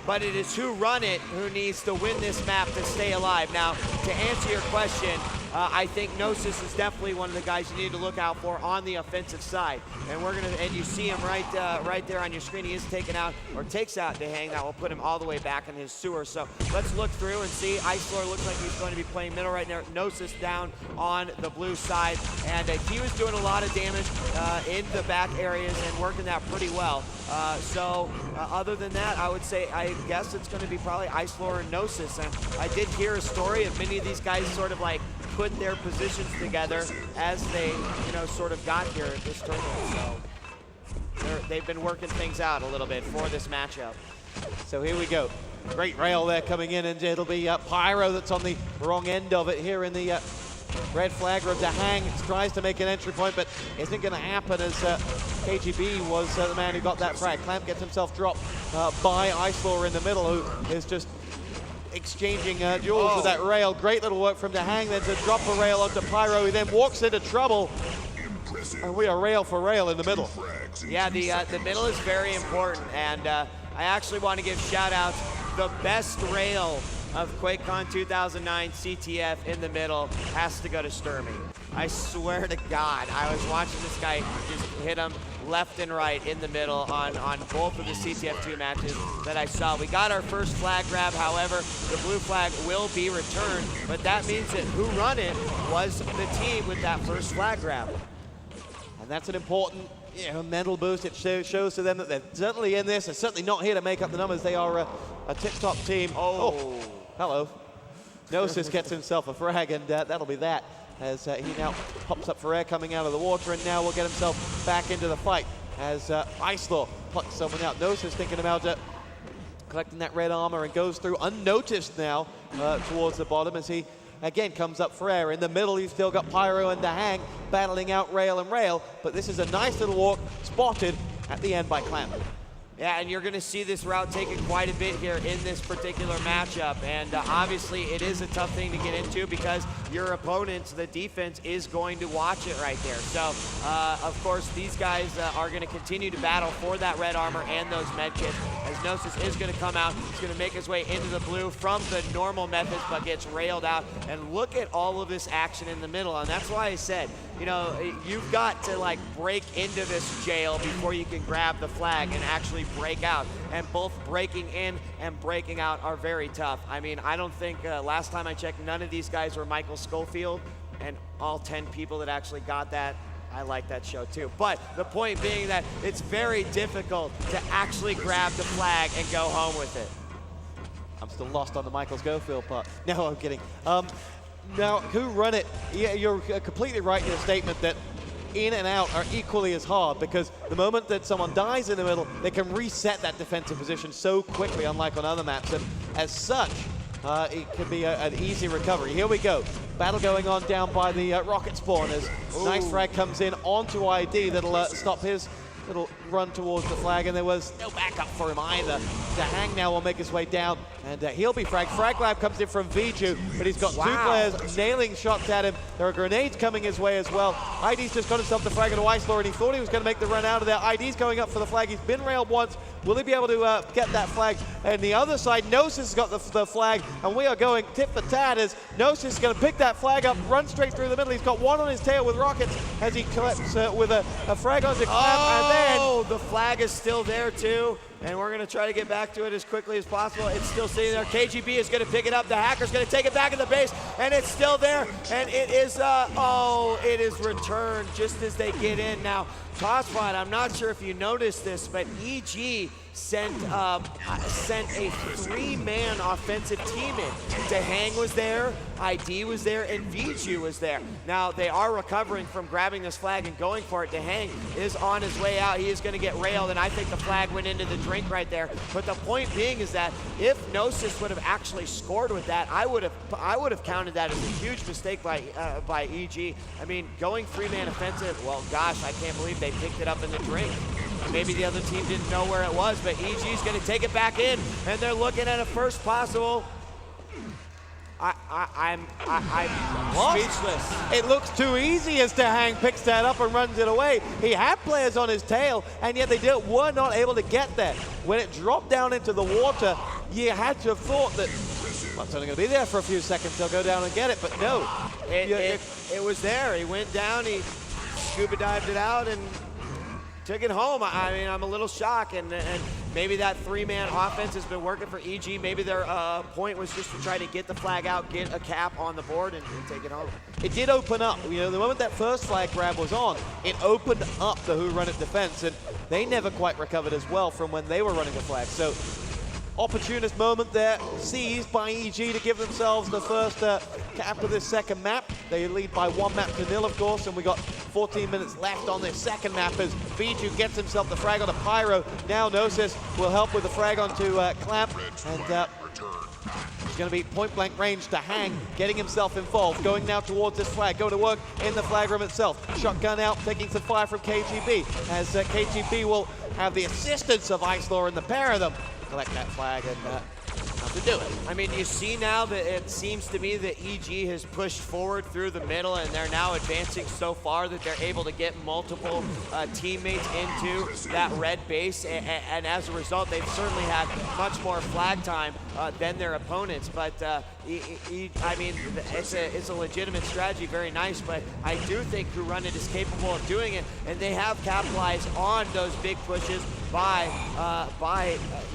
but it is WhoRunIt who needs to win this map to stay alive. Now, to answer your question, I think Gnosis is definitely one of the guys you need to look out for on the offensive side. And you see him right there on your screen. He is taken out, or takes out djHang. That will put him all the way back in his sewer. So let's look through and see. Icelor looks like he's going to be playing middle right now. Gnosis down on the blue side. And he was doing a lot of damage in the back areas and working that pretty well. Other than that, I guess it's going to be probably Icelor and Gnosis. And I did hear a story of many of these guys sort of like put their positions together as they, sort of got here at this tournament. So they've been working things out a little bit for this matchup. So here we go. Great rail there coming in, and it'll be Pyro that's on the wrong end of it here in the red flag of djHang. Tries to make an entry point, but isn't going to happen as KGB was the man who got that frag. Clamp gets himself dropped by Icelor in the middle, who is just exchanging duels with that rail. Great little work from djHang then to drop a rail onto Pyro. He then walks into trouble. And we are rail for rail in the middle. Yeah, the middle is very important, and I actually want to give shout outs. The best rail of QuakeCon2009 CTF in the middle has to go to Sturmy. I swear to God, I was watching this guy just hit him left and right in the middle on both of the CTF2 matches that I saw. We got our first flag grab, however, the blue flag will be returned, but that means that WhoRunIt was the team with that first flag grab. And that's an important mental boost. It shows to them that they're certainly in this. They're certainly not here to make up the numbers. They are a tip-top team. Oh, hello. Gnosis gets himself a frag, and that'll be that. As he now pops up for air coming out of the water, and now will get himself back into the fight as Icelor plucks someone out. Gnosis thinking about collecting that red armor and goes through unnoticed now towards the bottom as he again comes up for air. In the middle, you've still got Pyro and djHang battling out rail and rail, but this is a nice little walk spotted at the end by Clamp. Yeah, and you're going to see this route taken quite a bit here in this particular matchup. And obviously, it is a tough thing to get into because your opponents, the defense, is going to watch it right there. So, of course, these guys are going to continue to battle for that red armor and those med kits. As Gnosis is going to come out, he's going to make his way into the blue from the normal methods, but gets railed out. And look at all of this action in the middle. And that's why I said, you've got to like break into this jail before you can grab the flag and actually break out. And both breaking in and breaking out are very tough. I mean, I don't think, last time I checked, none of these guys were Michael Schofield, and all 10 people that actually got that, I like that show too. But the point being that it's very difficult to actually grab the flag and go home with it. I'm still lost on the Michael Schofield part. No, I'm kidding. Now, WhoRunIt, yeah, you're completely right in your statement that in and out are equally as hard, because the moment that someone dies in the middle, they can reset that defensive position so quickly, unlike on other maps, and as such, it could be an easy recovery. Here we go. Battle going on down by the rocket spawn as nice frag comes in onto ID that'll stop his little run towards the flag, and there was no backup for him either. djHang now will make his way down, and he'll be fragged. Frag Lab comes in from Viju, but he's got two players nailing shots at him. There are grenades coming his way as well. ID's just got himself the frag into Icelor, and he thought he was going to make the run out of there. ID's going up for the flag. He's been railed once. Will he be able to get that flag? And the other side, Gnosis has got the flag, and we are going tit for tat as Gnosis is going to pick that flag up, run straight through the middle. He's got one on his tail with rockets as he collects with a frag onto Clamp, and then the flag is still there too, and we're going to try to get back to it as quickly as possible. It's still sitting there. KGB is going to pick it up. The hacker's going to take it back in the base, and it's still there, and it is, it is returned just as they get in. Now, TosspoT, I'm not sure if you noticed this, but EG sent a three-man offensive team in. djHang was there, ID was there, and Viju was there. Now, they are recovering from grabbing this flag and going for it. djHang is on his way out. He is going to get railed, and I think the flag went into the drink right there. But the point being is that if Gnosis would have actually scored with that, I would have counted that as a huge mistake by EG. I mean, going three-man offensive, well, gosh, I can't believe they picked it up in the drink. Maybe the other team didn't know where it was, but EG's going to take it back in, and they're looking at a first possible. I'm speechless. It looks too easy as djHang picks that up and runs it away. He had players on his tail, and yet they were not able to get there. When it dropped down into the water, you had to have thought that, well, it's only going to be there for a few seconds, they'll go down and get it, but no. It was there. He went down, he scuba dived it out, and took it home. I mean, I'm a little shocked, and maybe that three-man offense has been working for EG. Maybe their point was just to try to get the flag out, get a cap on the board, and take it home. It did open up. You know, the moment that first flag grab was on, it opened up the WhoRunIt defense, and they never quite recovered as well from when they were running the flag. So, opportunist moment there, seized by EG to give themselves the first cap of this second map. They lead by 1 map to 0, of course, and we got 14 minutes left on this second map as Viju gets himself the frag onto Pyro. Now Gnosis will help with the frag onto Clamp, and he's going to be point-blank range to Hang, getting himself involved, going now towards this flag, going to work in the flag room itself. Shotgun out, taking some fire from KGB, as KGB will have the assistance of Icelaw and the pair of them collect that flag and have to do it. I mean, you see now that it seems to me that EG has pushed forward through the middle, and they're now advancing so far that they're able to get multiple teammates into that red base, and as a result, they've certainly had much more flag time than their opponents. But I mean, it's a legitimate strategy, very nice, but I do think WhoRunIt is capable of doing it, and they have capitalized on those big pushes by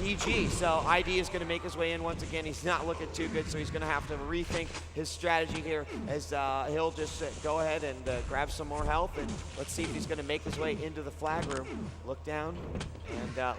EG. So ID is going to make his way in once again. He's not looking too good, so he's going to have to rethink his strategy here, as he'll just go ahead and grab some more health, and let's see if he's going to make his way into the flag room. Look down, and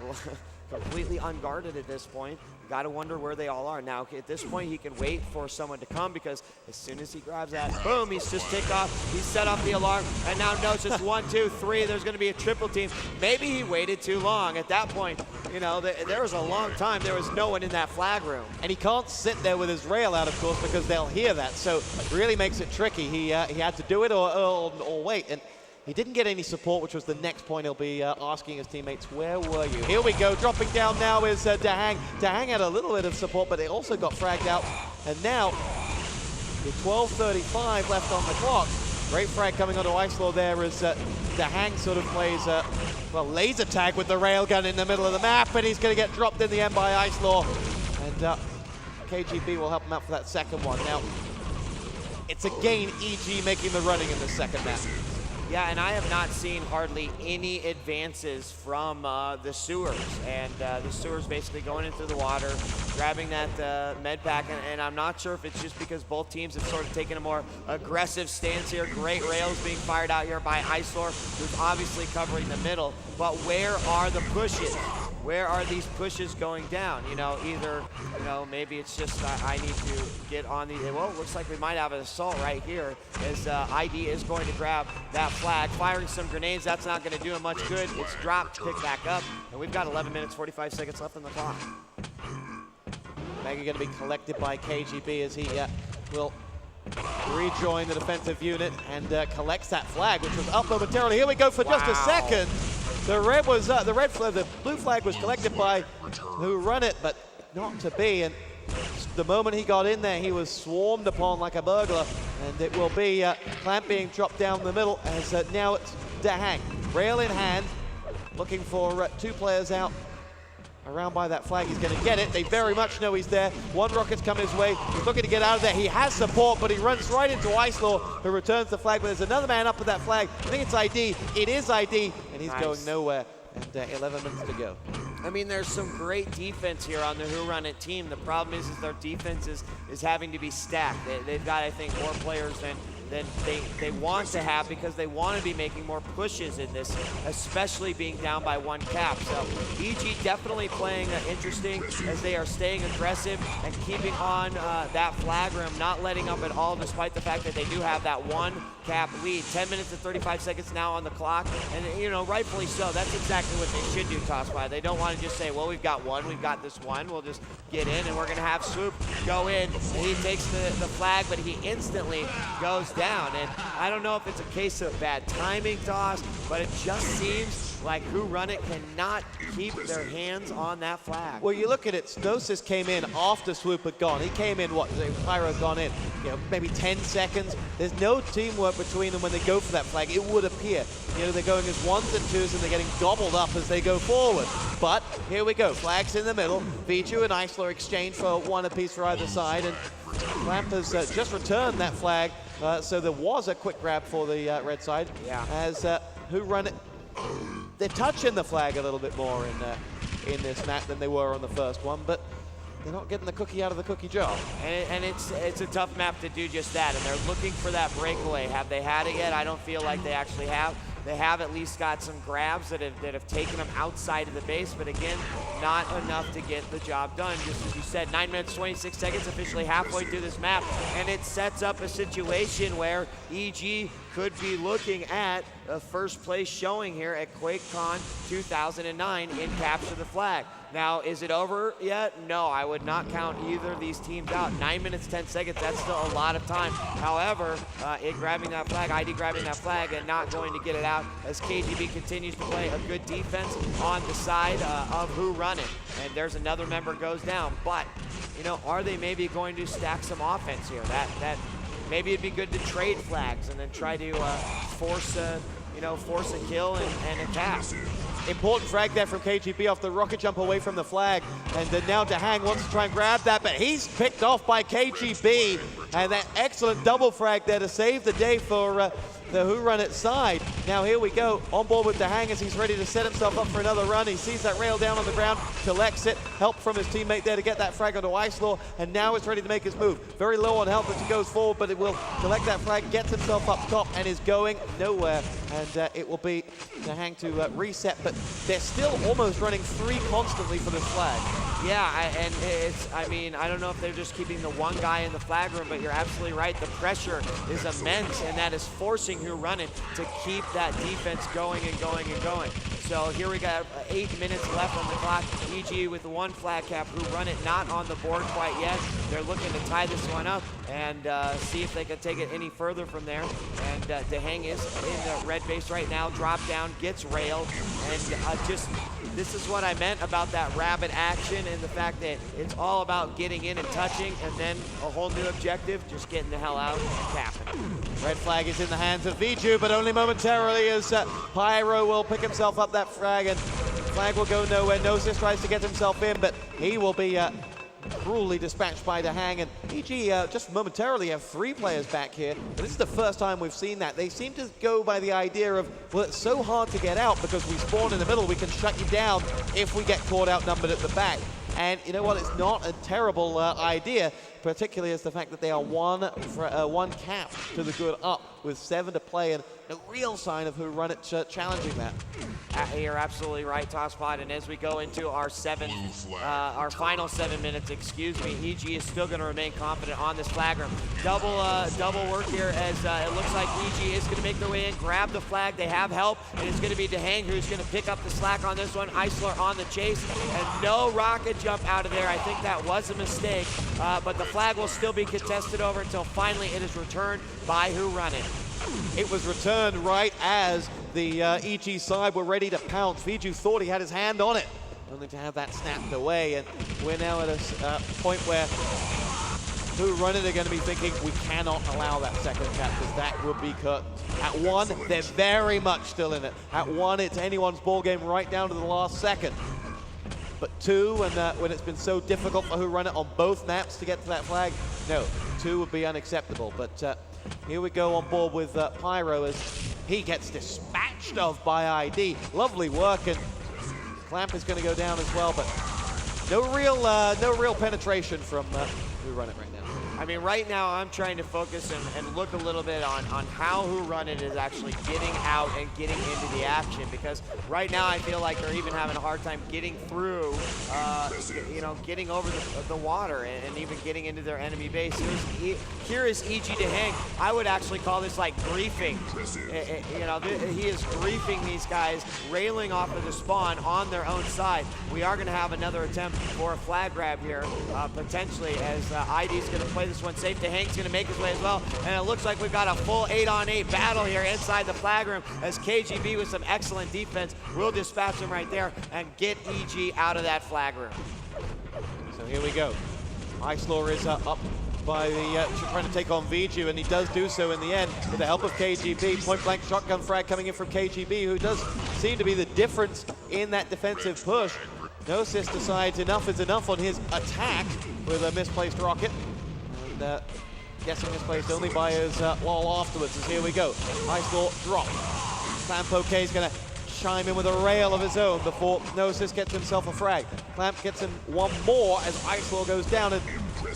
completely unguarded at this point. Got to wonder where they all are. Now, at this point, he can wait for someone to come, because as soon as he grabs that, boom, he's just ticked off. He's set off the alarm, and now knows it's 1, 2, 3. There's going to be a triple team. Maybe he waited too long. At that point, you know, there was a long time. There was no one in that flag room. And he can't sit there with his rail out, of course, because they'll hear that. So it really makes it tricky. He had to do it or wait. And he didn't get any support, which was the next point he'll be asking his teammates, where were you? Here we go, dropping down now is djHang. djHang had a little bit of support, but they also got fragged out. And now, with 12:35 left on the clock, great frag coming onto Icelaw there as djHang sort of plays, well, laser tag with the railgun in the middle of the map, and he's going to get dropped in the end by Icelaw. And KGB will help him out for that second one. Now, it's again EG making the running in the second map. Yeah, and I have not seen hardly any advances from the sewers. And the sewers basically going into the water, grabbing that med pack, and I'm not sure if it's just because both teams have sort of taken a more aggressive stance here. Great rails being fired out here by Icelaw, who's obviously covering the middle. But where are the pushes? Where are these pushes going down? You know, either, you know, maybe it's just I need to get on the, well, it looks like we might have an assault right here, as ID is going to grab that flag, firing some grenades. That's not going to do him much good. It's dropped, picked back up, and we've got 11 minutes, 45 seconds left on the clock. Mega going to be collected by KGB as he will rejoin the defensive unit and collects that flag, which was up momentarily. Here we go for just a second. The blue flag was collected by WhoRunIt, but not to be. And the moment he got in there, he was swarmed upon like a burglar, and it will be Clamp being dropped down the middle as now it's djHang, rail in hand, looking for 2 players out. Around by that flag, he's going to get it. They very much know he's there. One rocket's coming his way. He's looking to get out of there. He has support, but he runs right into Icelaw, who returns the flag. But there's another man up with that flag. I think it's ID. It is ID, and he's going nowhere. And 11 minutes to go. I mean, there's some great defense here on the WhoRunIt team. The problem is their defense is having to be stacked. They've got, I think, more players than they want to have, because they want to be making more pushes in this, especially being down by 1 cap. So EG definitely playing interesting, as they are staying aggressive and keeping on that flag room, not letting up at all, despite the fact that they do have that 1 cap lead. 10 minutes and 35 seconds now on the clock, and you know, rightfully so. That's exactly what they should do, TosspoT. They don't want to just say, well, we've got 1, we've got this 1, we'll just get in, and we're going to have Swoop go in. And he takes the flag, but he instantly goes down. And I don't know if it's a case of bad timing, Toss, but it just seems like WhoRunIt cannot keep their hands on that flag. Well, you look at it, Gnosis came in after Swoop had gone. He came in, what, Pyro had gone in, maybe 10 seconds. There's no teamwork between them when they go for that flag, it would appear. They're going as ones and twos and they're getting gobbled up as they go forward. But here we go, flags in the middle. Viju and Isler exchange for one apiece for either side, and Clamp has just returned that flag, so there was a quick grab for the red side. Yeah. As WhoRunIt, they're touching the flag a little bit more in this map than they were on the first one, but they're not getting the cookie out of the cookie jar. And it's a tough map to do just that, and they're looking for that breakaway. Have they had it yet? I don't feel like they actually have. They have at least got some grabs that have taken them outside of the base, but again, not enough to get the job done. Just as you said, 9 minutes, 26 seconds, officially halfway through this map, and it sets up a situation where EG could be looking at a first place showing here at QuakeCon 2009 in Capture the Flag. Now, is it over yet? No, I would not count either of these teams out. 9 minutes, 10 seconds, that's still a lot of time. However, it grabbing that flag, ID grabbing that flag and not going to get it out as KGB continues to play a good defense on the side of WhoRunIt. And there's another member goes down, but, are they maybe going to stack some offense here? That maybe it'd be good to trade flags and then try to force a kill and attack. Important frag there from KGB off the rocket jump away from the flag. And then now djHang wants to try and grab that, but he's picked off by KGB. And that excellent double frag there to save the day for the WhoRunIt side. Now here we go, on board with djHang as he's ready to set himself up for another run. He sees that rail down on the ground, collects it, help from his teammate there to get that frag onto Isler, and now is ready to make his move. Very low on health as he goes forward, but it will collect that frag, gets himself up top, and is going nowhere. And it will be djHang to reset, but they're still almost running 3 constantly for this flag. Yeah, I don't know if they're just keeping the one guy in the flag room, but you're absolutely right. The pressure is immense, and that is forcing WhoRunIt to keep that defense going and going and going. So here we got 8 minutes left on the clock. EG with the one flag cap, WhoRunIt not on the board quite yet. They're looking to tie this one up and see if they can take it any further from there. And djHang is in the red base right now, drop down, gets railed, and this is what I meant about that rabbit action and the fact that it's all about getting in and touching, and then a whole new objective, just getting the hell out and capping. Red flag is in the hands of Viju, but only momentarily as Pyro will pick himself up that frag, and flag will go nowhere. Gnosis tries to get himself in, but he will be cruelly dispatched by djHang, and EG just momentarily have 3 players back here, but this is the first time we've seen that. They seem to go by the idea of, well, it's so hard to get out because we spawn in the middle, we can shut you down if we get caught outnumbered at the back. And you know what, it's not a terrible idea, particularly as the fact that they are one cap to the good up with 7 to play, and a real sign of WhoRunIt challenging that. You're absolutely right, TosspoT, and as we go into our final 7 minutes, EG is still going to remain confident on this flag room. Double work here as it looks like EG is going to make their way in, grab the flag, they have help, and it's going to be djHang who's going to pick up the slack on this one. Isler on the chase, and no rocket jump out of there. I think that was a mistake, but the flag will still be contested over until finally it is returned by WhoRunIt. It was returned right as the EG side were ready to pounce. Viju thought he had his hand on it, only to have that snapped away, and we're now at a point where WhoRunIt are going to be thinking, we cannot allow that second cap because that would be cut. At 1, they're very much still in it. At 1, it's anyone's ball game right down to the last second. But 2, and when it's been so difficult for WhoRunIt on both maps to get to that flag, no, 2 would be unacceptable. But here we go on board with Pyro as he gets dispatched of by ID. Lovely work, and Clamp is going to go down as well, but no real penetration from WhoRunIt right now. I mean, right now I'm trying to focus and look a little bit on how WhoRunIt is actually getting out and getting into the action, because right now I feel like they're even having a hard time getting through, getting over the water and even getting into their enemy base. Here is EG djHang. I would actually call this like griefing. He is griefing these guys, railing off of the spawn on their own side. We are going to have another attempt for a flag grab here, potentially, as ID is going to play this one safe. DeHank's going to make his way as well. And it looks like we've got a full 8-on-8 battle here inside the flag room as KGB with some excellent defense will dispatch him right there and get EG out of that flag room. So here we go. Icelor is up by the trying to take on Viju, and he does do so in the end with the help of KGB. Point blank shotgun frag coming in from KGB, who does seem to be the difference in that defensive push. Gnosis decides enough is enough on his attack with a misplaced rocket. And guessing misplaced only by his wall afterwards, as here we go. Icelor drop. Clamp OK is going to chime in with a rail of his own before Gnosis gets himself a frag. Clamp gets him one more as Icelor goes down, and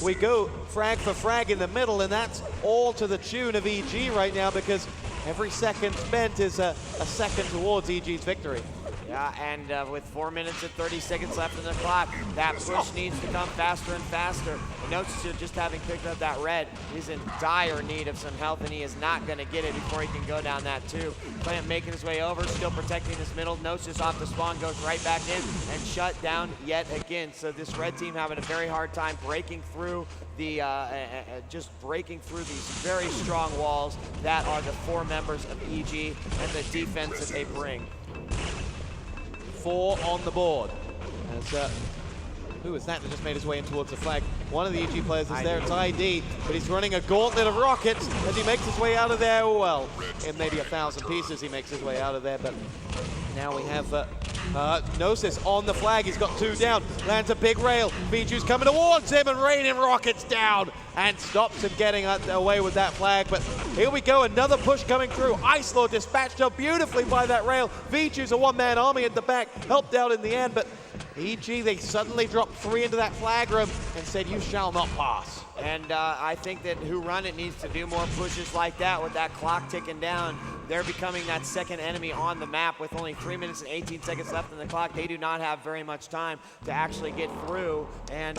we go frag for frag in the middle, and that's all to the tune of EG right now, because every second spent is a second towards EG's victory. Yeah, and with 4 minutes and 30 seconds left in the clock, that push needs to come faster and faster. And notice just having picked up that red, he's in dire need of some health, and he is not going to get it before he can go down that tube. Clamp making his way over, still protecting his middle. Gnosis off the spawn, goes right back in and shut down yet again. So this red team having a very hard time breaking through the just breaking through these very strong walls that are the 4 members of EG and the defense that they bring. 4 on the board. As, who is that just made his way in towards the flag? One of the EG players is there, it's ID, but he's running a gauntlet of rockets as he makes his way out of there. Well, in maybe 1,000 pieces he makes his way out of there, but now we have Gnosis on the flag. He's got 2 down, lands a big rail. Viju's coming towards him and raining rockets down and stops him getting away with that flag. But here we go, another push coming through. Icelor dispatched up beautifully by that rail. Viju's a one-man army at the back, helped out in the end, but EG, they suddenly dropped 3 into that flag room and said, you shall not pass. And I think that WhoRunIt needs to do more pushes like that with that clock ticking down. They're becoming that second enemy on the map with only 3 minutes and 18 seconds left in the clock. They do not have very much time to actually get through and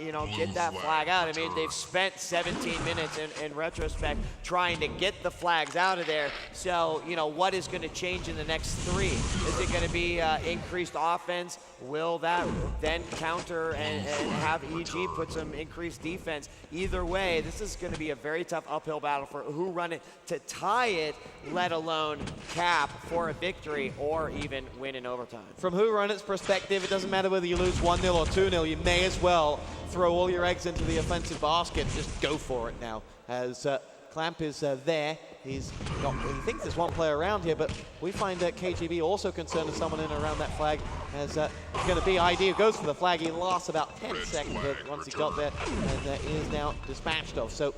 you know, get that flag out. I mean, they've spent 17 minutes in retrospect trying to get the flags out of there. So, you know, what is going to change in the next 3? Is it going to be increased offense? Will that then counter and have EG put some increased defense? Either way, this is going to be a very tough uphill battle for WhoRunIt to tie it, let alone cap for a victory or even win in overtime. From WhoRunIt's perspective, it doesn't matter whether you lose 1-0 or 2-0, you may as well throw all your eggs into the offensive basket and just go for it now. As Clamp is there, he thinks there's one player around here, but we find that KGB also concerned with someone in and around that flag, as it's going to be ID who goes for the flag. He lasts about 10 seconds once he got there, and is now dispatched of. So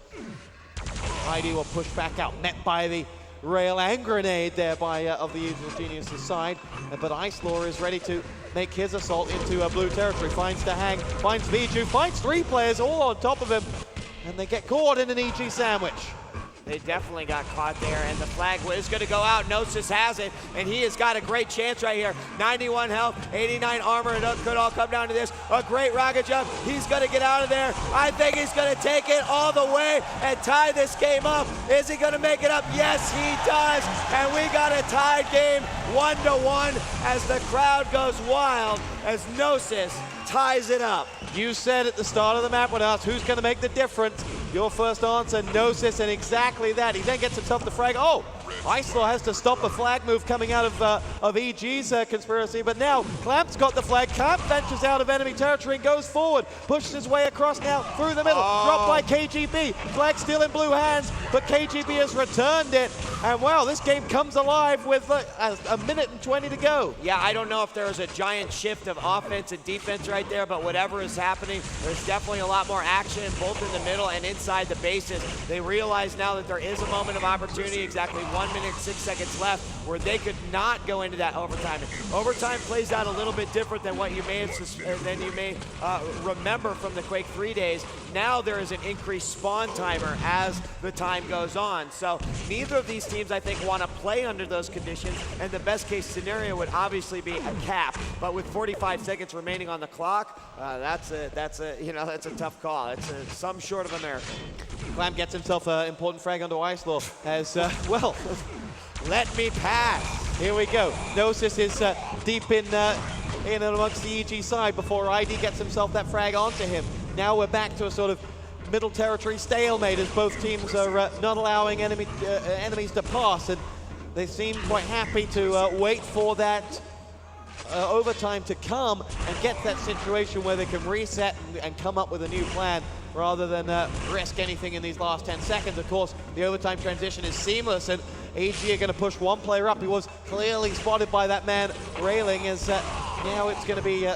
ID will push back out, met by the rail and grenade there by of the Evil Genius's side, but Icelor is ready to make his assault into blue territory. Finds DeHang, finds Viju, finds 3 players all on top of him, and they get caught in an EG sandwich. They definitely got caught there, and the flag is going to go out. Gnosis has it, and he has got a great chance right here. 91 health, 89 armor. It could all come down to this. A great rocket jump. He's going to get out of there. I think he's going to take it all the way and tie this game up. Is he going to make it up? Yes, he does. And we got a tied game 1-1 as the crowd goes wild as Gnosis ties it up. You said at the start of the map when asked who's going to make the difference, your first answer, Gnosis, and exactly that. He then gets himself the frag. Oh, Icelor has to stop a flag move coming out of EG's conspiracy, but now Clamp's got the flag. Clamp ventures out of enemy territory and goes forward, pushes his way across now through the middle, dropped by KGB. Flag still in blue hands, but KGB has returned it, and wow, this game comes alive with a minute and 20 to go. Yeah, I don't know if there was a giant shift of offense and defense right there, but whatever is happening, there's definitely a lot more action both in the middle and inside the bases. They realize now that there is a moment of opportunity, exactly 1 minute and 6 seconds left, where they could not go into that overtime. Overtime plays out a little bit different than what you may remember from the Quake 3 days. Now there is an increased spawn timer as the time goes on. So neither of these teams, I think, want to play under those conditions, and the best case scenario would obviously be a cap. But with 45 seconds remaining on the clock, that's a tough call. It's some short of a miracle. Clamp gets himself an important frag onto Icelor as, well, let me pass. Here we go. Gnosis is deep in and amongst the EG side before ID gets himself that frag onto him. Now we're back to a sort of middle territory stalemate as both teams are not allowing enemies to pass, and they seem quite happy to wait for that overtime to come and get that situation where they can reset and come up with a new plan rather than risk anything in these last 10 seconds. Of course, the overtime transition is seamless, and AG are going to push one player up. He was clearly spotted by that man railing, as now it's going to be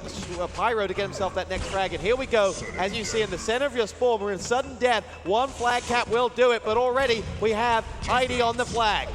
Pyro to get himself that next frag. And here we go. As you see in the center of your spawn, we're in sudden death. One flag cap will do it, but already we have ID on the flag.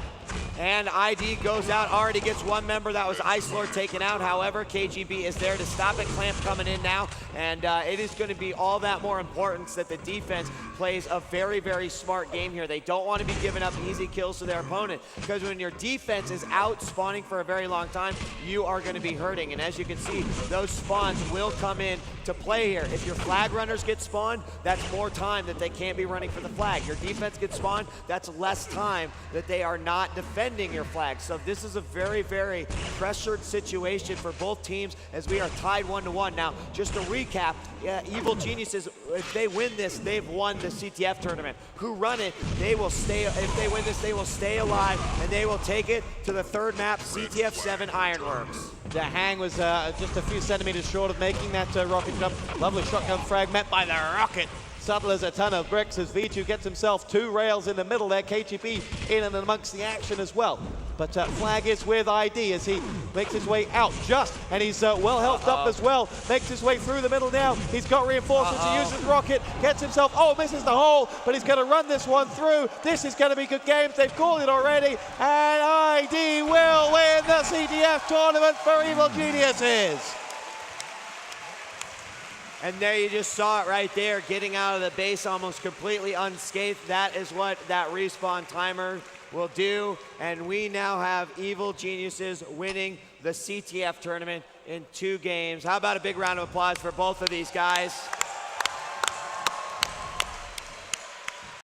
And ID goes out, already gets one member. That was Ice Lord taken out. However, KGB is there to stop it. Clamp coming in now, and it is going to be all that more importance that the defense plays a very, very smart game here. They don't want to be giving up easy kills to their opponent, because when your defense is out spawning for a very long time, you are going to be hurting. And as you can see, those spawns will come in to play here. If your flag runners get spawned, that's more time that they can't be running for the flag. Your defense gets spawned, that's less time that they are not defending your flag. So this is a very, very pressured situation for both teams as we are tied 1-1. Now, just to recap, Evil Geniuses, if they win this, they've won the CTF tournament. WhoRunIt, they will stay, if they win this, they will stay alive, and they will take it to the third map, CTF 7 Ironworks. The hang was just a few centimeters short of making that rocket jump. Lovely shotgun frag met by the rocket. Subtle as a ton of bricks as V2 gets himself 2 rails in the middle there. KGB in and amongst the action as well. But Flag is with ID as he makes his way out and he's well healthed up as well. Makes his way through the middle now. He's got reinforcements. He uses the rocket, gets himself, misses the hole, but he's going to run this one through. This is going to be good games. They've called it already, and ID will win the CTF tournament for Evil Geniuses. And there you just saw it right there, getting out of the base almost completely unscathed. That is what that respawn timer will do. And we now have Evil Geniuses winning the CTF tournament in 2 games. How about a big round of applause for both of these guys?